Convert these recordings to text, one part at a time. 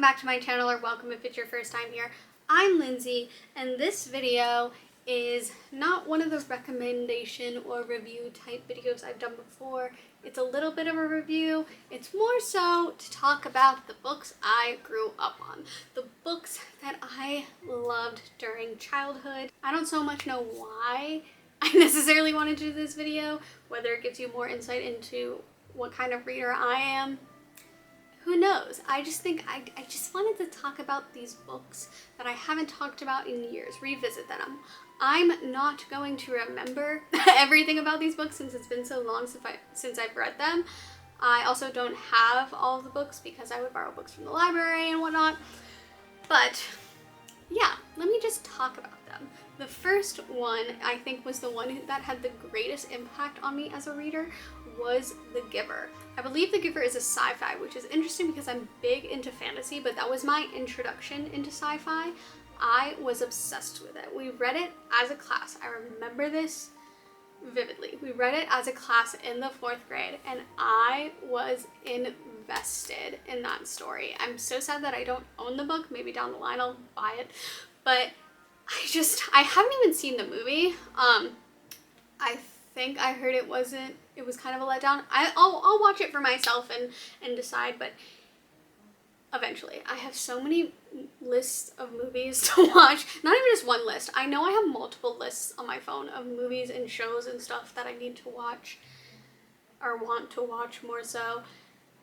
back to my channel, or welcome if it's your first time here. I'm Lindsay, and this video is not one of the recommendation or review type videos I've done before. It's a little bit of a review. It's more so to talk about the books I grew up on. The books that I loved during childhood. I don't so much know why I necessarily wanted to do this video, whether it gives you more insight into what kind of reader I am. Who knows? I just think I just wanted to talk about these books that I haven't talked about in years, revisit them. I'm not going to remember everything about these books since it's been so long since I've read them. I also don't have all of the books because I would borrow books from the library and whatnot. But yeah, let me just talk about them. The first one, I think, was the one that had the greatest impact on me as a reader, was The Giver. I believe The Giver is a sci-fi, which is interesting because I'm big into fantasy, but that was my introduction into sci-fi. I was obsessed with it. We read it as a class. I remember this vividly. We read it as a class in the 4th grade, and I was invested in that story. I'm so sad that I don't own the book. Maybe down the line I'll buy it, but I haven't even seen the movie. I think I heard it was kind of a letdown. I'll watch it for myself and decide, but eventually. I have so many lists of movies to watch. Not even just one list. I know I have multiple lists on my phone of movies and shows and stuff that I need to watch, or want to watch more so.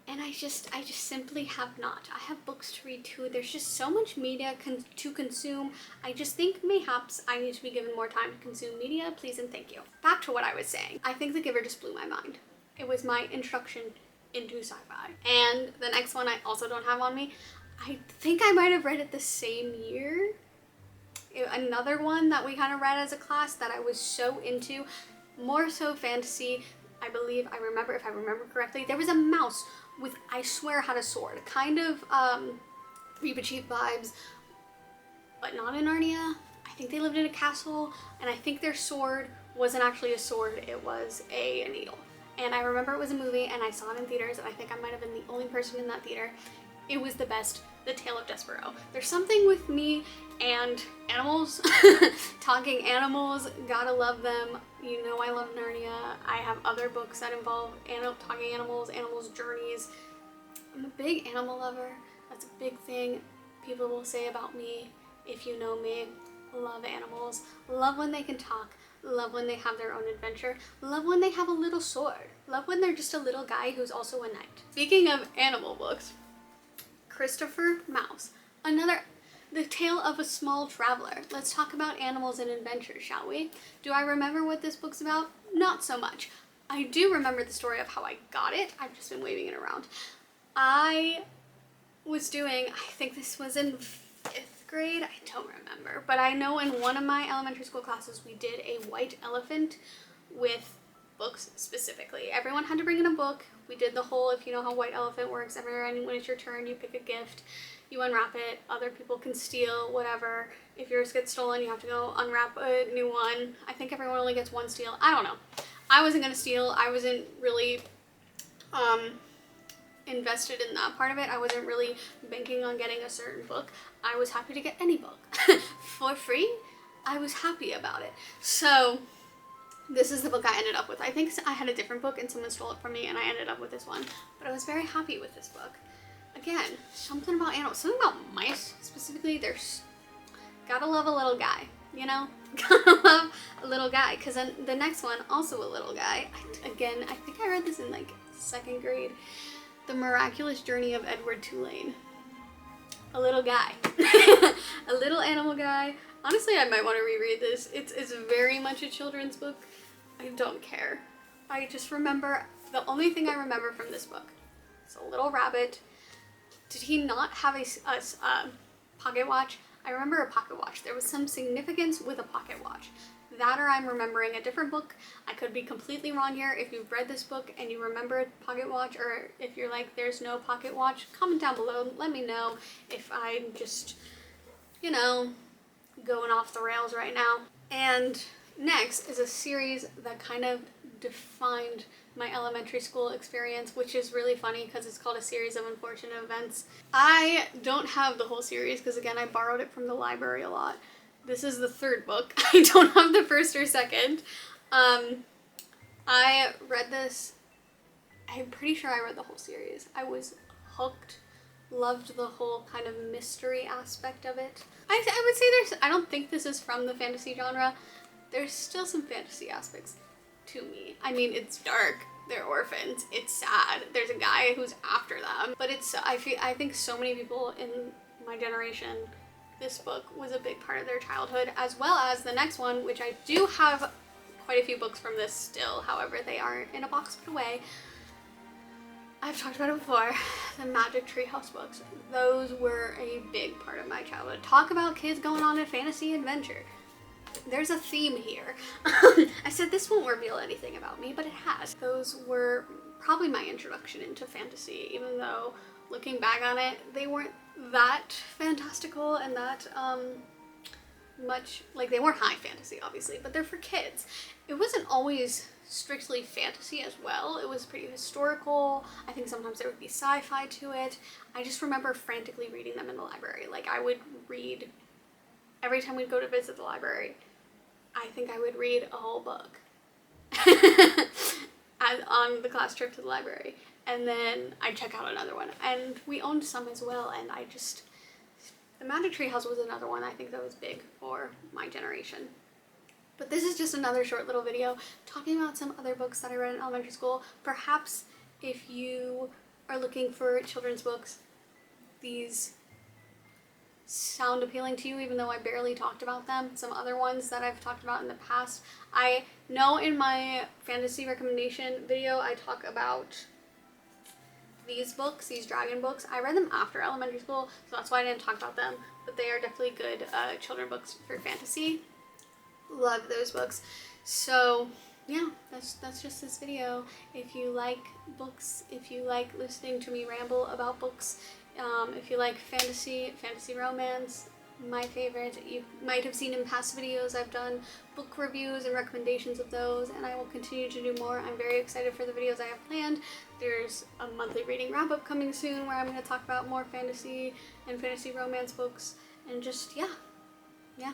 And I just simply have not. I have books to read too. There's just so much media to consume. I just think mayhaps I need to be given more time to consume media. Please and thank you. Back to what I was saying. I think The Giver just blew my mind. It was my introduction into sci-fi. And the next one I also don't have on me. I think I might have read it the same year. Another one that we kind of read as a class that I was so into. More so fantasy. I believe, if I remember correctly, there was a mouse with, I swear, had a sword. Kind of Reepicheep vibes, but not in Narnia. I think they lived in a castle, and I think their sword wasn't actually a sword, it was a needle. And I remember it was a movie, and I saw it in theaters, and I think I might have been the only person in that theater. It was the best. The Tale of Despereaux. There's something with me and animals, talking animals, gotta love them. You know I love Narnia. I have other books that involve talking animals, animals' journeys. I'm a big animal lover. That's a big thing people will say about me. If you know me, love animals. Love when they can talk. Love when they have their own adventure. Love when they have a little sword. Love when they're just a little guy who's also a knight. Speaking of animal books, Christopher Mouse. The Tale of a Small Traveler. Let's talk about animals and adventures, shall we? Do I remember what this book's about? Not so much. I do remember the story of how I got it. I've just been waving it around. I think this was in 5th grade. I don't remember. But I know in one of my elementary school classes we did a white elephant with books specifically. Everyone had to bring in a book. We did the whole, if you know how white elephant works, when it's your turn, you pick a gift, you unwrap it, other people can steal, whatever. If yours gets stolen, you have to go unwrap a new one. I think everyone only gets one steal. I don't know. I wasn't gonna steal. I wasn't really invested in that part of it. I wasn't really banking on getting a certain book. I was happy to get any book for free. I was happy about it. So this is the book I ended up with. I think I had a different book and someone stole it from me and I ended up with this one. But I was very happy with this book. Again, something about animals, something about mice specifically. Gotta love a little guy, you know? Gotta love a little guy. Because then the next one, also a little guy. I think I read this in like 2nd grade. The Miraculous Journey of Edward Tulane. A little guy. A little animal guy. Honestly, I might want to reread this. It's very much a children's book. I don't care. I just remember, the only thing I remember from this book is a little rabbit. Did he not have a pocket watch? I remember a pocket watch. There was some significance with a pocket watch. That, or I'm remembering a different book. I could be completely wrong here. If you've read this book and you remember a pocket watch, or if you're like, there's no pocket watch, comment down below. Let me know if I'm just, you know, going off the rails right now. And next is a series that kind of defined my elementary school experience, which is really funny because it's called A Series of Unfortunate Events. I don't have the whole series because, again, I borrowed it from the library a lot. This is the third book. I don't have the first or second. I read this, I'm pretty sure I read the whole series. I was hooked, loved the whole kind of mystery aspect of it. I would say I don't think this is from the fantasy genre. There's still some fantasy aspects to me. I mean, it's dark, they're orphans, it's sad, there's a guy who's after them, but I think so many people in my generation, this book was a big part of their childhood, as well as the next one, which I do have quite a few books from this still, however they aren't in a box put away. I've talked about it before, the Magic Tree House books. Those were a big part of my childhood. Talk about kids going on a fantasy adventure. There's a theme here. I said this won't reveal anything about me, but it has. Those were probably my introduction into fantasy, even though looking back on it, they weren't that fantastical and that much, like, they weren't high fantasy obviously, but they're for kids. It wasn't always strictly fantasy as well. It was pretty historical. I think sometimes there would be sci-fi to it. I just remember frantically reading them in the library. Like, I would read every time we'd go to visit the library. I think I would read a whole book on the class trip to the library, and then I'd check out another one. And we owned some as well, and the Magic Tree House was another one I think that was big for my generation. But this is just another short little video talking about some other books that I read in elementary school. Perhaps if you are looking for children's books, these sound appealing to you, even though I barely talked about them. Some other ones that I've talked about in the past. I know in my fantasy recommendation video I talk about these books, these dragon books. I read them after elementary school, so that's why I didn't talk about them, but they are definitely good children's books for fantasy. Love those books. So yeah, that's just this video. If you like books, if you like listening to me ramble about books, if you like fantasy romance, my favorite, you might have seen in past videos I've done book reviews and recommendations of those, and I will continue to do more. I'm very excited for the videos I have planned. There's a monthly reading wrap-up coming soon where I'm going to talk about more fantasy and fantasy romance books, and just yeah. I'm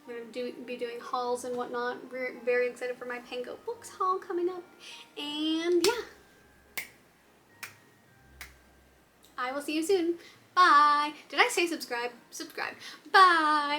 going to be doing hauls and whatnot. We're very excited for my Pango Books haul coming up. And yeah. I will see you soon. Bye. Did I say subscribe? Subscribe. Bye.